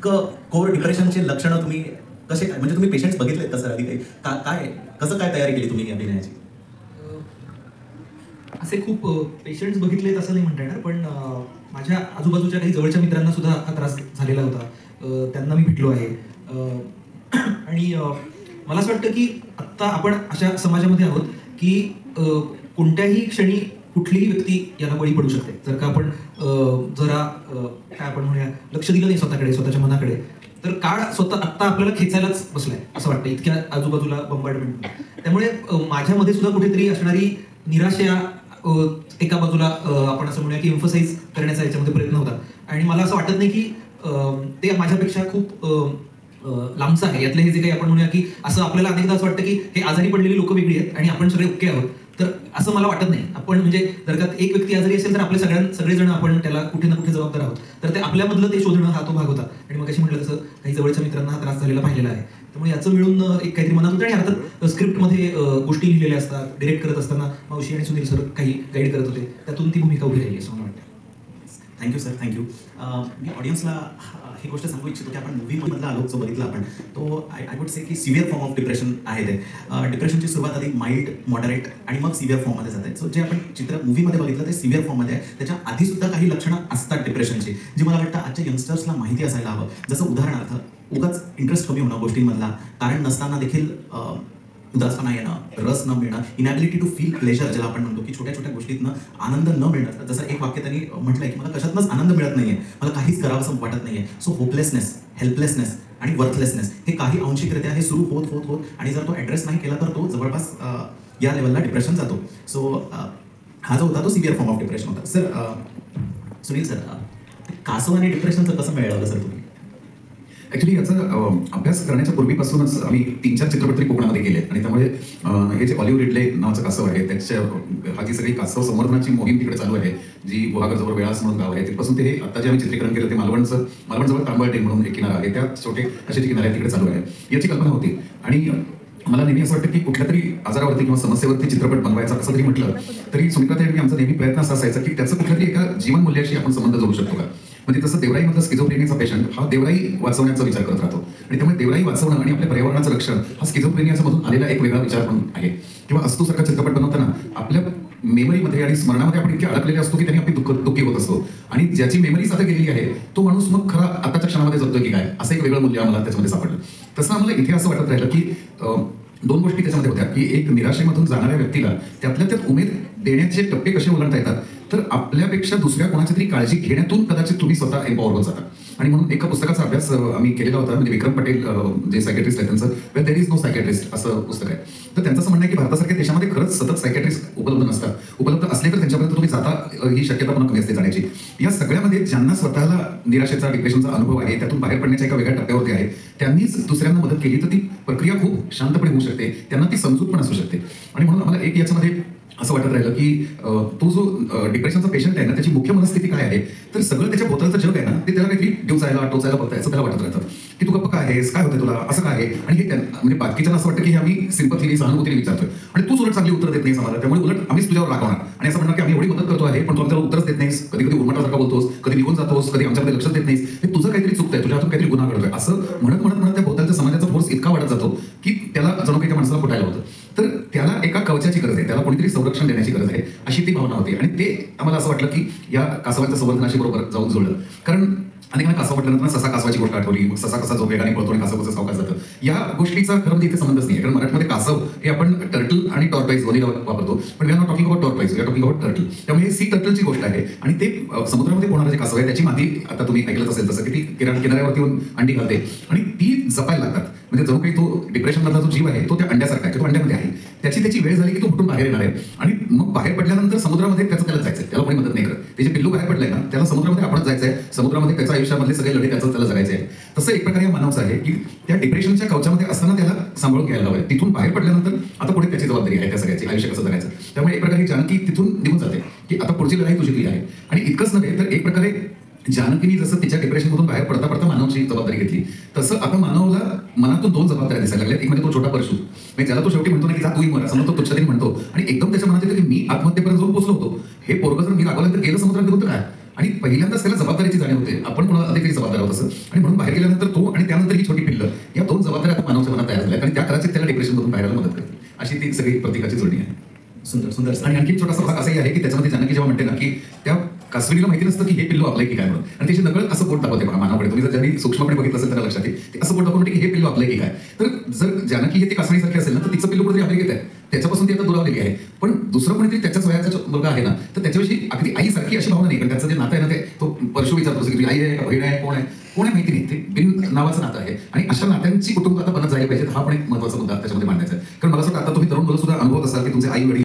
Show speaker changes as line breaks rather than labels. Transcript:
इतकं कोर डिप्रेशनचे लक्षणं तुम्ही कसे काय, म्हणजे तुम्ही पेशंट्स बघितलेत का सर आधी काही, काय कसं काय तयारी केली तुम्ही अभिनयाची?
असे खूप पेशंट्स बघितलेत असं नाही म्हणता येणार, पण माझ्या आजूबाजूच्या काही जवळच्या मित्रांना सुद्धा हा त्रास झालेला होता, त्यांना मी भेटलो आहे. आणि मला असं वाटतं की आत्ता आपण अशा समाजामध्ये आहोत की कोणत्याही क्षणी कुठलीही व्यक्ती याला बळी पडू शकते. जर का आपण जरा काय आपण म्हणूया लक्ष दिलं नाही स्वतःकडे, स्वतःच्या मनाकडे, तर काळ स्वतः आत्ता आपल्याला खेचायलाच बसलाय असं वाटतं, इतक्या आजूबाजूला बंबार्डमेंट. त्यामुळे माझ्यामध्ये सुद्धा कुठेतरी असणारी निराशा एका बाजूला आपण असं म्हणूया की एम्फसाइज करण्याचा याच्यामध्ये प्रयत्न होता. आणि मला असं वाटत नाही की ते माझ्यापेक्षा खूप लांबचं आहे. यातले हे जे काही आपण म्हणूया की असं आपल्याला अनेकदा असं वाटतं की हे आजारी पडलेली लोक वेगळी आहेत आणि आपण सगळे ओके आहोत, तर असं मला वाटत नाही. आपण म्हणजे जर का एक व्यक्ती आजारी असेल तर आपले सगळेजण आपण त्याला कुठे ना कुठे जबाबदार आहोत. तर ते आपल्यामधलं ते शोधणं हा तो भाग होता. आणि मग अशी म्हटलं तसं काही जवळच्या मित्रांना हा त्रास झालेला पाहिलेला आहे. त्यामुळे याचं मिळून एक काहीतरी मनात होतं. आणि अर्थात स्क्रिप्टमध्ये गोष्टी लिहिलेल्या असतात, डिरेक्ट करत असताना मावशी आणि सुनील सर काही गाईड करत होते, त्यातून ती भूमिका उभी राहिली असं मला वाटतं.
Thank you sir, thank you. मी ऑडियन्सला ही गोष्ट सांगू इच्छितो की आपण मूवीमधला आलो जो बघितला आपण, तो आय वुड से की सिव्हिअर फॉर्म ऑफ डिप्रेशन आहे ते. डिप्रेशनची सुरुवात आधी माइल्ड, मॉडरेट आणि मग सिव्हिअर फॉर्ममध्ये जाते. सो जे आपण चित्र मूवीमध्ये बघितलं ते सिव्हिअर फॉर्ममध्ये आहे. त्याच्या आधी सुद्धा काही लक्षणं असतात डिप्रेशनची, जी मला वाटतं आजच्या यंगस्टर्सला माहिती असायला हवं. जसं उदाहरणार्थ उगाच इंटरेस्ट कमी होणं गोष्टींमधला, कारण नसताना देखील उदासपणा येणं, रस न मिळणं, इनॅबिलिटी टू फील प्लेजर ज्याला आपण म्हणतो की छोट्या छोट्या गोष्टीतनं आनंद न मिळणं. जसं एक वाक्य त्यांनी म्हटलंय की मला कशातनंच आनंद मिळत नाहीये, मला काहीच करावंसं वाटत नाहीये. सो होपलेसनेस, हेल्पलेसनेस आणि वर्थलेसनेस हे काही आंशिकरित्या हे सुरू होत होत होत आणि जर तो ॲड्रेस नाही केला तर तो जवळपास या लेवलला डिप्रेशन जातो. सो हा जो होता तो सिव्हिअर फॉर्म ऑफ डिप्रेशन होता. सर सुनील सर, कासव आणि डिप्रेशनचं कसं मिळवलं सर तुम्ही?
ॲक्च्युली याचा अभ्यास करण्याच्या पूर्वीपासूनच आम्ही 3-4 चित्रपट कोकणामध्ये केले आणि त्यामुळे हे जे ऑलिव्ह रिडले नावाचं कासव आहे त्याच्या हा जी सगळी कासव संवर्धनाची मोहीम तिकडे चालू आहे, जी गुहागरजवळ वेळास म्हणून गाव आहे, तिथपासून ते आता जे आम्ही चित्रीकरण केलं ते मालवणजवळ तांबळटे म्हणून एक किनारा आहे, त्या छोटे असे जे किनारे आहेत तिकडे चालू आहे, याची कल्पना होती. आणि मला नेहमी असं वाटतं की कुठल्या तरी आजारावरती किंवा समस्येवरती चित्रपट बनवायचा असं जरी म्हटलं तरी सुमित्राताई आणि आमचा नेहमी प्रयत्न असा असायचा की त्याचं कुठल्या तरी एका जीवन मूल्याशी आपण संबंध जोडू शकतो का. म्हणजे तसं देवराईमधला स्किझोफ्रेनियाचा पेशंट हा देवराई वाचवण्याचा विचार करत राहतो आणि त्यामुळे देवराई वाचवणं आणि आपल्या पर्यावरणाचं रक्षण हा स्किझोफ्रेनियाच्या मधून आलेला एक वेगळा विचार पण आहे. किंवा अस्तूसारखा चित्रपट बनवताना आपल्या मेमरीमध्ये आणि स्मरणामध्ये आपण इतके अडकलेले असतो की त्यांनी आपली दुःखी होत असतो आणि ज्याची मेमरी आता गेलेली आहे तो माणूस मग खरा आताच्या क्षणामध्ये जगतोय की काय, असं एक वेगळं मूल्य आम्हाला त्याच्यामध्ये सापडलं. तसं आम्हाला इथे असं वाटत राहिलं की 2 गोष्टी त्याच्यामध्ये होत्या की एक निराशेमधून जाणाऱ्या व्यक्तीला त्यातल्या त्यात उमेद देण्याचे टप्पे कसे ओलांडता येतात, तर आपल्यापेक्षा दुसऱ्या कोणाची तरी काळजी घेण्यातून कदाचित तुम्ही स्वतः एम्पॉवर होत जाता. आणि म्हणून एका पुस्तकाचा अभ्यास आम्ही केलेला होता, म्हणजे विक्रम पटेल जे सायकॅट्रिस्ट आहेत त्यांचं when there is no psychiatrist असं पुस्तक आहे. तर त्यांचं असं म्हणणं आहे की भारतासारख्या देशामध्ये खरंच सतत सायकॅट्रिस्ट उपलब्ध नसतात. उपलब्ध असले तर त्यांच्यापर्यंत तुम्ही जाता ही शक्यता पण कमी असते जाण्याची. या सगळ्यामध्ये ज्यांना स्वतःला निराशेचा, डिप्रेशनचा अनुभव आहे, त्यातून बाहेर पडण्याच्या एका वेगळ्या टप्प्यावरती आहे, त्यांनीच दुसऱ्यांना मदत केली तर ती प्रक्रिया खूप शांतपणे होऊ शकते, त्यांना ती समजूत पण असू शकते. आणि म्हणून आम्हाला एक याच्यामध्ये असं वाटत राहिलं की तो जो डिप्रेशनचा पेशंट आहे ना त्याची मुख्य मनस्थिती काय आहे, तर सगळं त्याच्या भोवतालचं जग आहे ना ते त्याला काहीतरी डिवचायला टोचायला बघताय असं त्याला वाटत राहतं की तू गप्प काय आहेस, काय होतं तुला, असं काय आहे. आणि हे म्हणजे बाकीच्यांना असं वाटतं की आम्ही सिंपथीने, सहानुभूतीने विचारतोय आणि तूच उलट चांगली उत्तर देत नाहीस आम्हाला, त्यामुळे उलट आम्हीच तुझ्यावर रागवणार आणि असं म्हणणार की आम्ही एवढी मदत करतो आहे पण तू आमच्याला उत्तरच देत नाहीस, कधी कधी उर्मटासारखा बोलतोस, कधी निघून जातोस, कधी आमच्याकडे लक्ष देत नाहीस, हे तुझं काहीतरी चुकतंय, तुझ्या हातून काहीतरी गुन्हा घडतोय, असं म्हणत म्हणत म्हणत त्या भोवतालच्या समाजाचा फोर्स इतका वाढत जातो की त्याला जणू काही त्या माणसाला फुटायला होतं. तर त्याला एका कवचाची गरज आहे, त्याला कोणीतरी संरक्षण देण्याची गरज आहे, अशी ती भावना होती. आणि ते आम्हाला असं वाटलं की या कासवांच्या संवर्धनाशी बरोबर जाऊन जुळलं. कारण अनेकांना कासव म्हटल्यानंतर ससा कासवाची गोष्ट आठवली, मग ससा कसा जो वेगाने पळतो आणि कासव कसं सावकाश जातं, या गोष्टीचा खरं म्हणजे इथे संबंधच नाही. कारण मराठीमध्ये कासव हे आपण टर्टल आणि टॉर्टॉइज दोन्हीला वापरतो, पण we are not talking about tortoise, we are talking about turtle. त्यामुळे हे सी टर्टलची गोष्ट आहे आणि ते समुद्रामध्ये पोहणारं जे कासव आहे त्याची मादी आता तुम्ही ऐकलंच असेल तसं की ती किनाऱ्यावरती येऊन अंडी घालते आणि ती जपायला लागतात. म्हणजे जणू काही तो डिप्रेशनमधला जो जीव आहे तो त्या अंड्यासारखा आहे, तो अंड्यामध्ये आहे, त्याची वेळ झाली की तो फुटून बाहेर येणार आहे आणि मग बाहेर पडल्यानंतर समुद्रामध्ये त्याला जायचंय, त्याला कोणी मदत नाही करत. त्याचे पिल्लू बाहेर पडलंय ना त्याला समुद्रामध्ये आपणच जायचंय, समुद्रामध्ये त्याच्या आयुष्यामधले सगळे लढे त्याला जगायचे आहे. तसं एक प्रकारे मानवचं आहे की त्या डिप्रेशनच्या कवचामध्ये असताना त्याला सांभाळून घ्यायला हवं. तिथून बाहेर पडल्यानंतर आता पुढे त्याची जबाबदारी आहे त्या सगळ्याची, आयुष्य कसं जगायचं. त्यामुळे एक प्रकारे जानकी तिथून निघून जाते की आता पुढची लढाई तुझी आहे. आणि इतकंच नव्हे तर एक प्रकारे जानकीने जसं तिच्या डिप्रेशनमधून बाहेर पडता पडता मानवची जबाबदारी घेतली, तसं आता मानवला मनातून 2 जबाबदाऱ्या दिसायला लागल्या. एक म्हणजे तो छोटा परशु, म्हणजे ज्याला तो शेवटी म्हणतो ना की जा तूही मर, असं तो तुच्छतेने म्हणतो आणि एकदम त्याच्या मनात येतं की मी आत्महत्येपर्यंत जाऊन पोहोचलो होतो, हे पोरगं जर मी रागवल्यानंतर गेलं समुद्रात गेलो तर काय, आणि पहिल्यांदाच त्याला जबाबदारीची जाणीव होते. आपण कोणाला अधिकारी जबाबदार आहोत असं, आणि म्हणून बाहेर गेल्यानंतर तो आणि त्यानंतर ही छोटी पिल्लं, या 2 जबाबदाऱ्या आता मानवाच्या मनात तयार झाल्या आणि त्या कदाचित त्याला डिप्रेशनमधून बाहेर यायला मदत करतील. अशी ती सगळी प्रत्येकाची जोडणी आहे.
सुंदर सुंदर
आणि आणखी एक छोटासा भाग असाही आहे की त्याच्यामध्ये जानकी जेव्हा म्हणते ना की त्या कासवलीला माहिती नसतं की हे पिल्लू आपलं की काय म्हणून, आणि त्याची नकळत असं बोट दाखवते मानवाकडे. तुम्ही जर ज्यांनी सूक्ष्मपणे बघितलं असेल तर लक्षात येईल ते असं बोट दाखवून की हे पिल्लू आपलं की काय. तर जर जानकी हे ती कासवलीसारखी असेल ना तर तिचं पिल्लू कुठेतरी आपल्या घेत आहे, त्याच्यापासून ती आता दुरावलेली आहे. पण दुसरं कोणीतरी त्याच्याच वयाचा मुलगा आहे ना तर त्याच्याविषयी अगदी आईसारखी अशी भावना नाही, कारण त्याचं जे नातं आहे ना ते तो परशु विचारतो की आई आहे का बहीण आहे कोण आहे माहिती नाही, ते बिन नावाचं नातं आहे. आणि अशा नात्यांची कुटुंब आता बनत जायला पाहिजे. हा पण एक महत्त्वाचा मुद्दा त्याच्यामध्ये मांडायचा आहे. कारण मला असं वाटतं आता तुम्ही तरुण मुलं सुद्धा अनुभवत असाल की तुमचे आई वडील